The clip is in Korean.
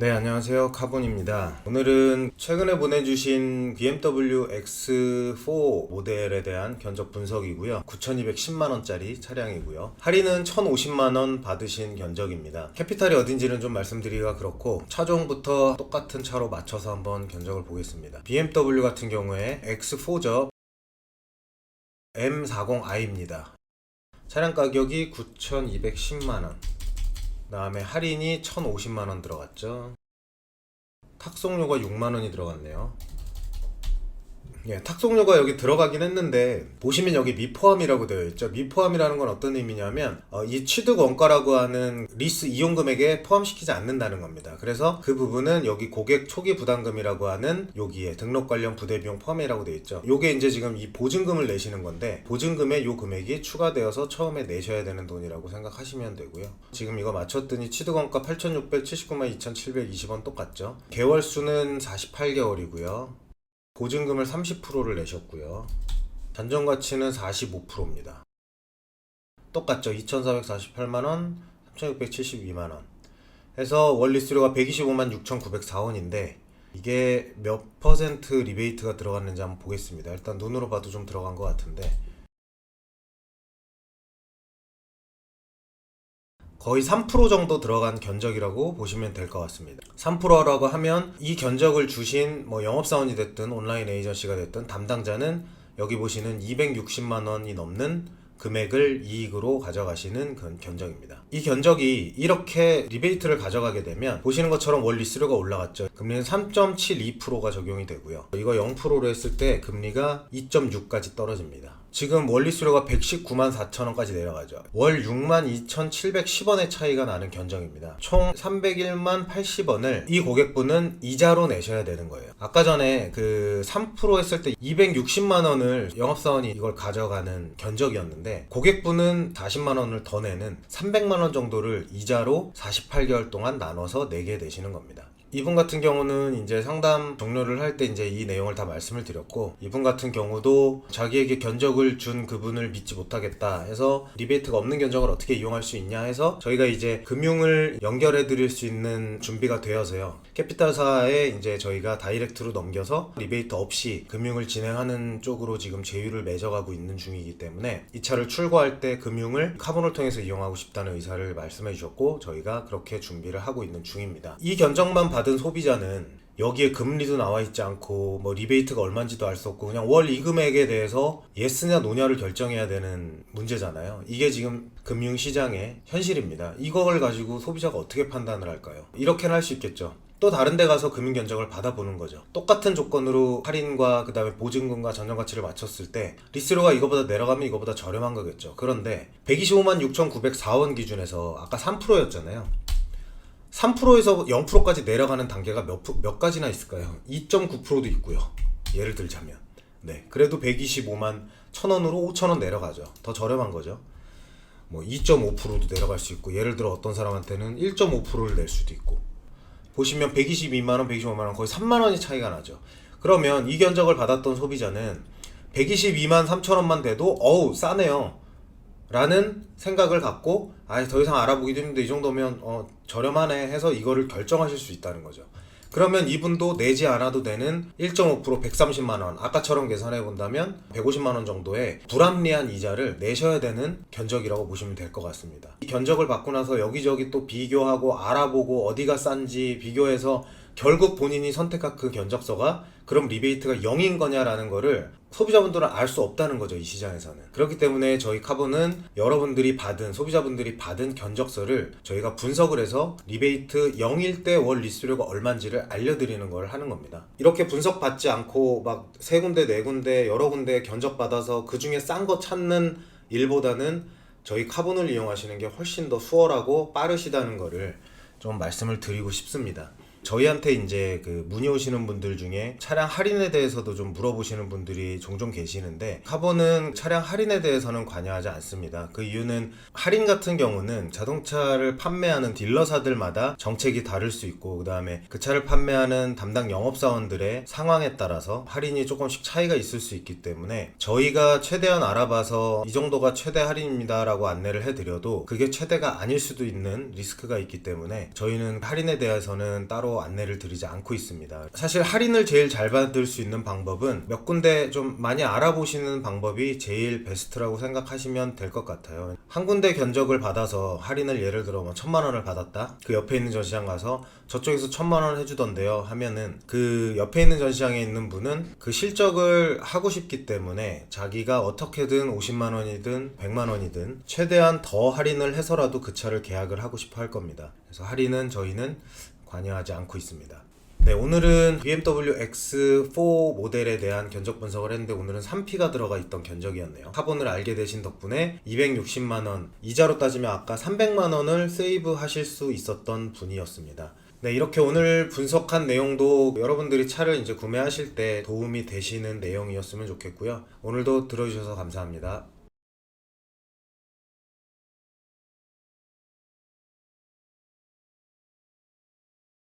네, 안녕하세요. 카본입니다. 오늘은 최근에 보내주신 BMW X4 모델에 대한 견적 분석이고요. 9,210만원짜리 차량이고요. 할인은 1,050만원 받으신 견적입니다. 캐피탈이 어딘지는 좀 말씀드리기가 그렇고 차종부터 똑같은 차로 맞춰서 한번 견적을 보겠습니다. BMW 같은 경우에 X4죠. M40i입니다. 차량 가격이 9,210만원. 그 다음에 할인이 1,050만원 들어갔죠. 탁송료가 6만원이 들어갔네요. 예, 탁송료가 여기 들어가긴 했는데 보시면 여기 미포함이라고 되어 있죠. 미포함이라는 건 어떤 의미냐면 이 취득 원가라고 하는 리스 이용 금액에 포함시키지 않는다는 겁니다. 그래서 그 부분은 여기 고객 초기 부담금이라고 하는 여기에 등록 관련 부대 비용 포함이라고 되어 있죠. 요게 이제 지금 이 보증금을 내시는 건데 보증금에 요 금액이 추가되어서 처음에 내셔야 되는 돈이라고 생각하시면 되고요. 지금 이거 맞췄더니 취득 원가 8,679만 2,720원 똑같죠. 개월 수는 48개월이고요. 보증금을 30%를 내셨고요. 잔존가치는 45%입니다. 똑같죠. 2,448만원, 3,672만원 해서 원리수료가 125만 6,904원인데 이게 몇 퍼센트 리베이트가 들어갔는지 한번 보겠습니다. 일단 눈으로 봐도 좀 들어간 것 같은데 거의 3% 정도 들어간 견적이라고 보시면 될 것 같습니다. 3%라고 하면 이 견적을 주신 영업사원이 됐든 온라인 에이전시가 됐든 담당자는 여기 보시는 260만원이 넘는 금액을 이익으로 가져가시는 견적입니다. 이 견적이 이렇게 리베이트를 가져가게 되면 보시는 것처럼 월 리스료가 올라갔죠. 금리는 3.72%가 적용이 되고요. 이거 0%로 했을 때 금리가 2.6까지 떨어집니다. 지금 원리수료가 119만 4천원까지 내려가죠. 월 6만 2,710원의 차이가 나는 견적입니다. 총 301만 80원을 이 고객분은 이자로 내셔야 되는 거예요. 아까 전에 그 3% 했을 때 260만원을 영업사원이 이걸 가져가는 견적이었는데 고객분은 40만원을 더 내는 300만원 정도를 이자로 48개월 동안 나눠서 내게 되시는 겁니다. 이분 같은 경우는 이제 상담 종료를 할 때 이제 이 내용을 다 말씀을 드렸고 이분 같은 경우도 자기에게 견적을 준 그분을 믿지 못하겠다 해서 리베이트가 없는 견적을 어떻게 이용할 수 있냐 해서 저희가 이제 금융을 연결해 드릴 수 있는 준비가 되어서요. 캐피탈사에 이제 저희가 다이렉트로 넘겨서 리베이트 없이 금융을 진행하는 쪽으로 지금 제휴를 맺어가고 있는 중이기 때문에 이 차를 출고할 때 금융을 카본을 통해서 이용하고 싶다는 의사를 말씀해 주셨고 저희가 그렇게 준비를 하고 있는 중입니다. 이 견적만 받은 소비자는 여기에 금리도 나와 있지 않고 리베이트가 얼마인지도 알 수 없고 그냥 월 이 금액에 대해서 예스냐 노냐를 결정해야 되는 문제잖아요. 이게 지금 금융시장의 현실입니다. 이걸 가지고 소비자가 어떻게 판단을 할까요? 이렇게는 할 수 있겠죠. 또 다른 데 가서 금융견적을 받아보는 거죠. 똑같은 조건으로 할인과 그 다음에 보증금과 전년가치를 맞췄을 때 리스료가 이거보다 내려가면 이거보다 저렴한 거겠죠. 그런데 125만 6,904원 기준에서 아까 3%였잖아요. 3%에서 0%까지 내려가는 단계가 몇 가지나 있을까요? 2.9%도 있고요. 예를 들자면. 네. 그래도 125만 1,000원으로 5,000원 내려가죠. 더 저렴한 거죠. 2.5%도 내려갈 수 있고, 예를 들어 어떤 사람한테는 1.5%를 낼 수도 있고. 보시면 122만원, 125만원 거의 3만원이 차이가 나죠. 그러면 이 견적을 받았던 소비자는 122만 3천원만 돼도 싸네요 라는 생각을 갖고 더 이상 알아보기도 힘든데 이 정도면 저렴하네 해서 이거를 결정하실 수 있다는 거죠. 그러면 이분도 내지 않아도 되는 1.5% 130만원 아까처럼 계산해 본다면 150만원 정도의 불합리한 이자를 내셔야 되는 견적이라고 보시면 될 것 같습니다. 이 견적을 받고 나서 여기저기 또 비교하고 알아보고 어디가 싼지 비교해서 결국 본인이 선택한 그 견적서가 그럼 리베이트가 0인 거냐라는 거를 소비자분들은 알 수 없다는 거죠. 이 시장에서는. 그렇기 때문에 저희 카본은 여러분들이 받은 소비자분들이 받은 견적서를 저희가 분석을 해서 리베이트 0일 때 월 리스료가 얼마인지를 알려드리는 걸 하는 겁니다. 이렇게 분석받지 않고 막 세 군데 네 군데 여러 군데 견적받아서 그 중에 싼 거 찾는 일보다는 저희 카본을 이용하시는 게 훨씬 더 수월하고 빠르시다는 거를 좀 말씀을 드리고 싶습니다. 저희한테 이제 그 문의 오시는 분들 중에 차량 할인에 대해서도 좀 물어보시는 분들이 종종 계시는데 카본은 차량 할인에 대해서는 관여하지 않습니다. 그 이유는 할인 같은 경우는 자동차를 판매하는 딜러사들마다 정책이 다를 수 있고 그 다음에 그 차를 판매하는 담당 영업사원들의 상황에 따라서 할인이 조금씩 차이가 있을 수 있기 때문에 저희가 최대한 알아봐서 이 정도가 최대 할인입니다 라고 안내를 해드려도 그게 최대가 아닐 수도 있는 리스크가 있기 때문에 저희는 할인에 대해서는 따로 따로 안내를 드리지 않고 있습니다. 사실 할인을 제일 잘 받을 수 있는 방법은 몇 군데 좀 많이 알아보시는 방법이 제일 베스트라고 생각하시면 될 것 같아요. 한 군데 견적을 받아서 할인을 예를 들어 뭐 1,000만 원을 받았다. 그 옆에 있는 전시장 가서 저쪽에서 1,000만 원 해주던데요 하면은 그 옆에 있는 전시장에 있는 분은 그 실적을 하고 싶기 때문에 자기가 어떻게든 50만 원이든 100만 원이든 최대한 더 할인을 해서라도 그 차를 계약을 하고 싶어 할 겁니다. 그래서 할인은 저희는 관여하지 않고 있습니다. 네, 오늘은 BMW X4 모델에 대한 견적 분석을 했는데 오늘은 3P가 들어가 있던 견적이었네요. 카본을 알게 되신 덕분에 260만원, 이자로 따지면 아까 300만원을 세이브 하실 수 있었던 분이었습니다. 네, 이렇게 오늘 분석한 내용도 여러분들이 차를 이제 구매하실 때 도움이 되시는 내용이었으면 좋겠고요. 오늘도 들어주셔서 감사합니다.